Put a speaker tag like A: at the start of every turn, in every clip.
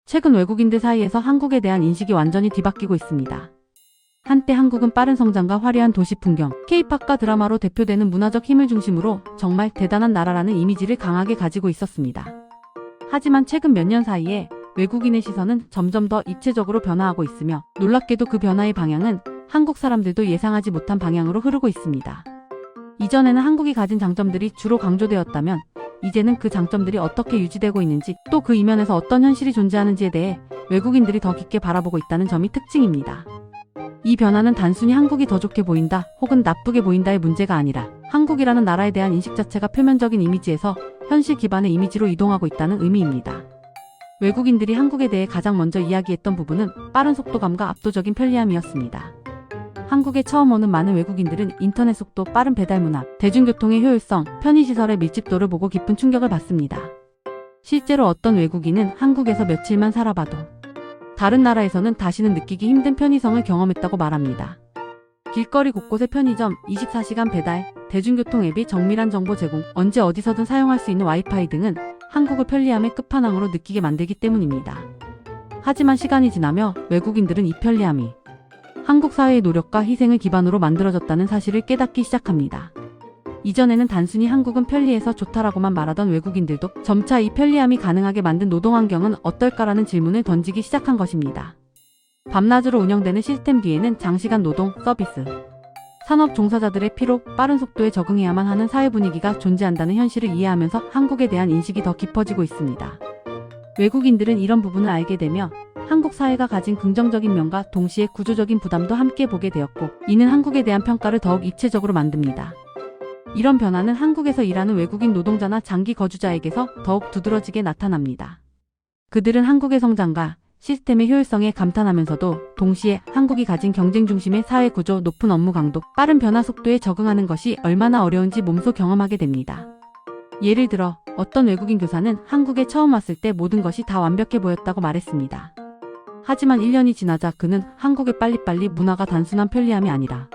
A: 최근 외국인들 사이에서 한국에 대한 인식이 완전히 뒤바뀌고 있습니다. 한때 한국은 빠른 성장과 화려한 도시 풍경, K-팝과 드라마로 대표되는 문화적 힘을 중심으로 정말 대단한 나라라는 이미지를 강하게 가지고 있었습니다. 하지만 최근 몇 년 사이에 외국인의 시선은 점점 더 입체적으로 변화하고 있으며 놀랍게도 그 변화의 방향은 한국 사람들도 예상하지 못한 방향으로 흐르고 있습니다. 이전에는 한국이 가진 장점들이 주로 강조되었다면 이제는 그 장점들이 어떻게 유지되고 있는지 또 그 이면에서 어떤 현실이 존재하는지에 대해 외국인들이 더 깊게 바라보고 있다는 점이 특징입니다. 이 변화는 단순히 한국이 더 좋게 보인다 혹은 나쁘게 보인다의 문제가 아니라 한국이라는 나라에 대한 인식 자체가 표면적인 이미지에서 현실 기반의 이미지로 이동하고 있다는 의미입니다. 외국인들이 한국에 대해 가장 먼저 이야기했던 부분은 빠른 속도감과 압도적인 편리함이었습니다. 한국에 처음 오는 많은 외국인들은 인터넷 속도, 빠른 배달 문화, 대중교통의 효율성, 편의시설의 밀집도를 보고 깊은 충격을 받습니다. 실제로 어떤 외국인은 한국에서 며칠만 살아봐도 다른 나라에서는 다시는 느끼기 힘든 편의성을 경험했다고 말합니다. 길거리 곳곳의 편의점, 24시간 배달, 대중교통 앱이 정밀한 정보 제공, 언제 어디서든 사용할 수 있는 와이파이 등은 한국을 편리함의 끝판왕으로 느끼게 만들기 때문입니다. 하지만 시간이 지나며 외국인들은 이 편리함이 한국 사회의 노력과 희생을 기반으로 만들어졌다는 사실을 깨닫기 시작합니다. 이전에는 단순히 한국은 편리해서 좋다라고만 말하던 외국인들도 점차 이 편리함이 가능하게 만든 노동환경은 어떨까라는 질문을 던지기 시작한 것입니다. 밤낮으로 운영되는 시스템 뒤에는 장시간 노동, 서비스, 산업 종사자들의 피로, 빠른 속도에 적응해야만 하는 사회 분위기가 존재한다는 현실을 이해하면서 한국에 대한 인식이 더 깊어지고 있습니다. 외국인들은 이런 부분을 알게 되며 한국 사회가 가진 긍정적인 면과 동시에 구조적인 부담도 함께 보게 되었고, 이는 한국에 대한 평가를 더욱 입체적으로 만듭니다. 이런 변화는 한국에서 일하는 외국인 노동자나 장기 거주자에게서 더욱 두드러지게 나타납니다. 그들은 한국의 성장과 시스템의 효율성에 감탄하면서도 동시에 한국이 가진 경쟁 중심의 사회 구조, 높은 업무 강도, 빠른 변화 속도에 적응하는 것이 얼마나 어려운지 몸소 경험하게 됩니다. 예를 들어 어떤 외국인 교사는 한국에 처음 왔을 때 모든 것이 다 완벽해 보였다고 말했습니다. 하지만 1년이 지나자 그는 한국의 빨리빨리 문화가 단순한 편리함이 아니라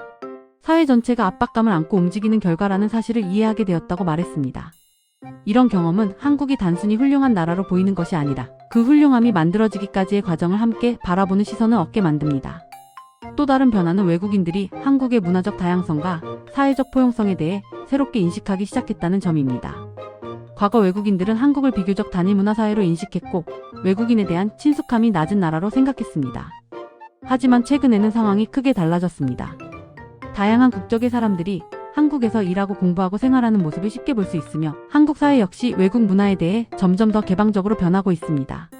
A: 사회 전체가 압박감을 안고 움직이는 결과라는 사실을 이해하게 되었다고 말했습니다. 이런 경험은 한국이 단순히 훌륭한 나라로 보이는 것이 아니라 그 훌륭함이 만들어지기까지의 과정을 함께 바라보는 시선을 얻게 만듭니다. 또 다른 변화는 외국인들이 한국의 문화적 다양성과 사회적 포용성에 대해 새롭게 인식하기 시작했다는 점입니다. 과거 외국인들은 한국을 비교적 단일 문화 사회로 인식했고 외국인에 대한 친숙함이 낮은 나라로 생각했습니다. 하지만 최근에는 상황이 크게 달라졌습니다. 다양한 국적의 사람들이 한국에서 일하고 공부하고 생활하는 모습을 쉽게 볼 수 있으며 한국 사회 역시 외국 문화에 대해 점점 더 개방적으로 변하고 있습니다.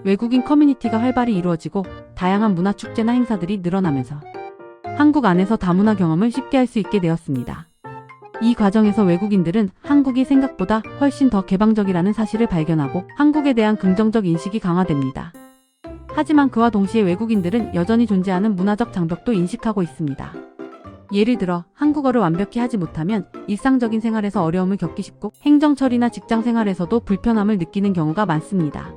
A: 외국인 커뮤니티가 활발히 이루어지고 다양한 문화 축제나 행사들이 늘어나면서 한국 안에서 다문화 경험을 쉽게 할 수 있게 되었습니다. 이 과정에서 외국인들은 한국이 생각보다 훨씬 더 개방적이라는 사실을 발견하고 한국에 대한 긍정적 인식이 강화됩니다. 하지만 그와 동시에 외국인들은 여전히 존재하는 문화적 장벽도 인식하고 있습니다. 예를 들어 한국어를 완벽히 하지 못하면 일상적인 생활에서 어려움을 겪기 쉽고 행정 처리나 직장 생활에서도 불편함을 느끼는 경우가 많습니다.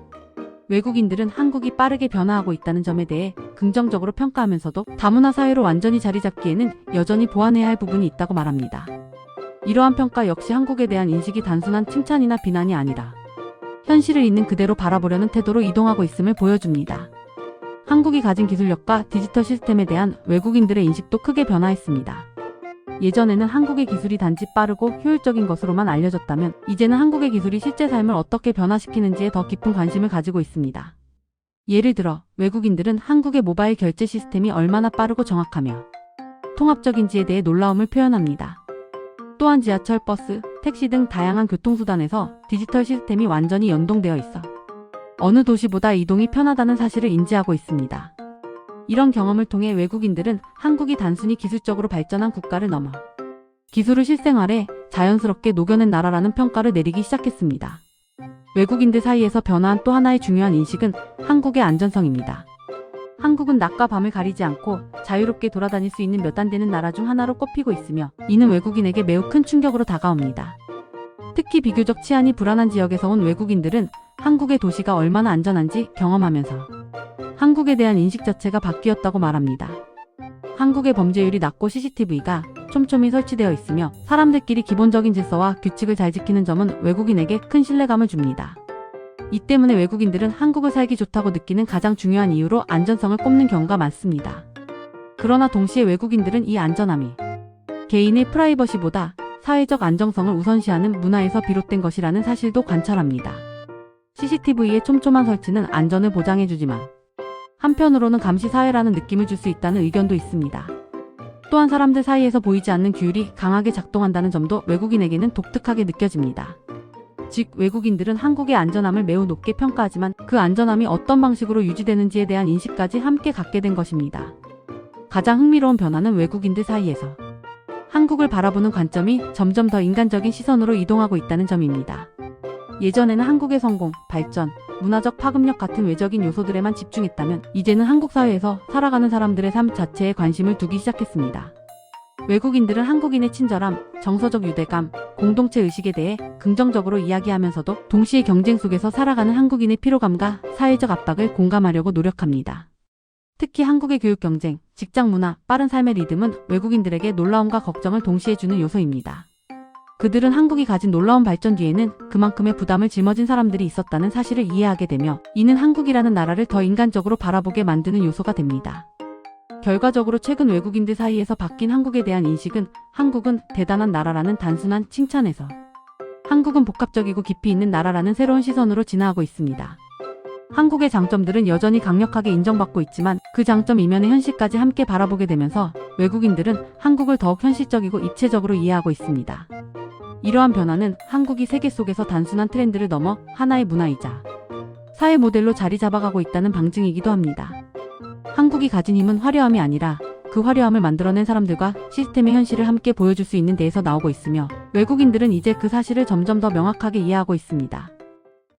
A: 외국인들은 한국이 빠르게 변화하고 있다는 점에 대해 긍정적으로 평가하면서도 다문화 사회로 완전히 자리 잡기에는 여전히 보완해야 할 부분이 있다고 말합니다. 이러한 평가 역시 한국에 대한 인식이 단순한 칭찬이나 비난이 아니라 현실을 있는 그대로 바라보려는 태도로 이동하고 있음을 보여줍니다. 한국이 가진 기술력과 디지털 시스템에 대한 외국인들의 인식도 크게 변화했습니다. 예전에는 한국의 기술이 단지 빠르고 효율적인 것으로만 알려졌다면 이제는 한국의 기술이 실제 삶을 어떻게 변화시키는지에 더 깊은 관심을 가지고 있습니다. 예를 들어 외국인들은 한국의 모바일 결제 시스템이 얼마나 빠르고 정확하며 통합적인지에 대해 놀라움을 표현합니다. 또한 지하철, 버스, 택시 등 다양한 교통수단에서 디지털 시스템이 완전히 연동되어 있어 어느 도시보다 이동이 편하다는 사실을 인지하고 있습니다. 이런 경험을 통해 외국인들은 한국이 단순히 기술적으로 발전한 국가를 넘어 기술을 실생활에 자연스럽게 녹여낸 나라라는 평가를 내리기 시작했습니다. 외국인들 사이에서 변화한 또 하나의 중요한 인식은 한국의 안전성입니다. 한국은 낮과 밤을 가리지 않고 자유롭게 돌아다닐 수 있는 몇 안 되는 나라 중 하나로 꼽히고 있으며 이는 외국인에게 매우 큰 충격으로 다가옵니다. 특히 비교적 치안이 불안한 지역에서 온 외국인들은 한국의 도시가 얼마나 안전한지 경험하면서 한국에 대한 인식 자체가 바뀌었다고 말합니다. 한국의 범죄율이 낮고 CCTV가 촘촘히 설치되어 있으며 사람들끼리 기본적인 질서와 규칙을 잘 지키는 점은 외국인에게 큰 신뢰감을 줍니다. 이 때문에 외국인들은 한국을 살기 좋다고 느끼는 가장 중요한 이유로 안전성을 꼽는 경우가 많습니다. 그러나 동시에 외국인들은 이 안전함이 개인의 프라이버시보다 사회적 안정성을 우선시하는 문화에서 비롯된 것이라는 사실도 관찰합니다. CCTV의 촘촘한 설치는 안전을 보장해주지만 한편으로는 감시 사회라는 느낌을 줄 수 있다는 의견도 있습니다. 또한 사람들 사이에서 보이지 않는 규율이 강하게 작동한다는 점도 외국인에게는 독특하게 느껴집니다. 즉, 외국인들은 한국의 안전함을 매우 높게 평가하지만 그 안전함이 어떤 방식으로 유지되는지에 대한 인식까지 함께 갖게 된 것입니다. 가장 흥미로운 변화는 외국인들 사이에서 한국을 바라보는 관점이 점점 더 인간적인 시선으로 이동하고 있다는 점입니다. 예전에는 한국의 성공, 발전, 문화적 파급력 같은 외적인 요소들에만 집중했다면 이제는 한국 사회에서 살아가는 사람들의 삶 자체에 관심을 두기 시작했습니다. 외국인들은 한국인의 친절함, 정서적 유대감, 공동체 의식에 대해 긍정적으로 이야기하면서도 동시에 경쟁 속에서 살아가는 한국인의 피로감과 사회적 압박을 공감하려고 노력합니다. 특히 한국의 교육 경쟁, 직장 문화, 빠른 삶의 리듬은 외국인들에게 놀라움과 걱정을 동시에 주는 요소입니다. 그들은 한국이 가진 놀라운 발전 뒤에는 그만큼의 부담을 짊어진 사람들이 있었다는 사실을 이해하게 되며 이는 한국이라는 나라를 더 인간적으로 바라보게 만드는 요소가 됩니다. 결과적으로 최근 외국인들 사이에서 바뀐 한국에 대한 인식은 한국은 대단한 나라라는 단순한 칭찬에서 한국은 복합적이고 깊이 있는 나라라는 새로운 시선으로 진화하고 있습니다. 한국의 장점들은 여전히 강력하게 인정받고 있지만 그 장점 이면의 현실까지 함께 바라보게 되면서 외국인들은 한국을 더욱 현실적이고 입체적으로 이해하고 있습니다. 이러한 변화는 한국이 세계 속에서 단순한 트렌드를 넘어 하나의 문화이자 사회 모델로 자리 잡아가고 있다는 방증이기도 합니다. 한국이 가진 힘은 화려함이 아니라 그 화려함을 만들어낸 사람들과 시스템의 현실을 함께 보여줄 수 있는 데에서 나오고 있으며 외국인들은 이제 그 사실을 점점 더 명확하게 이해하고 있습니다.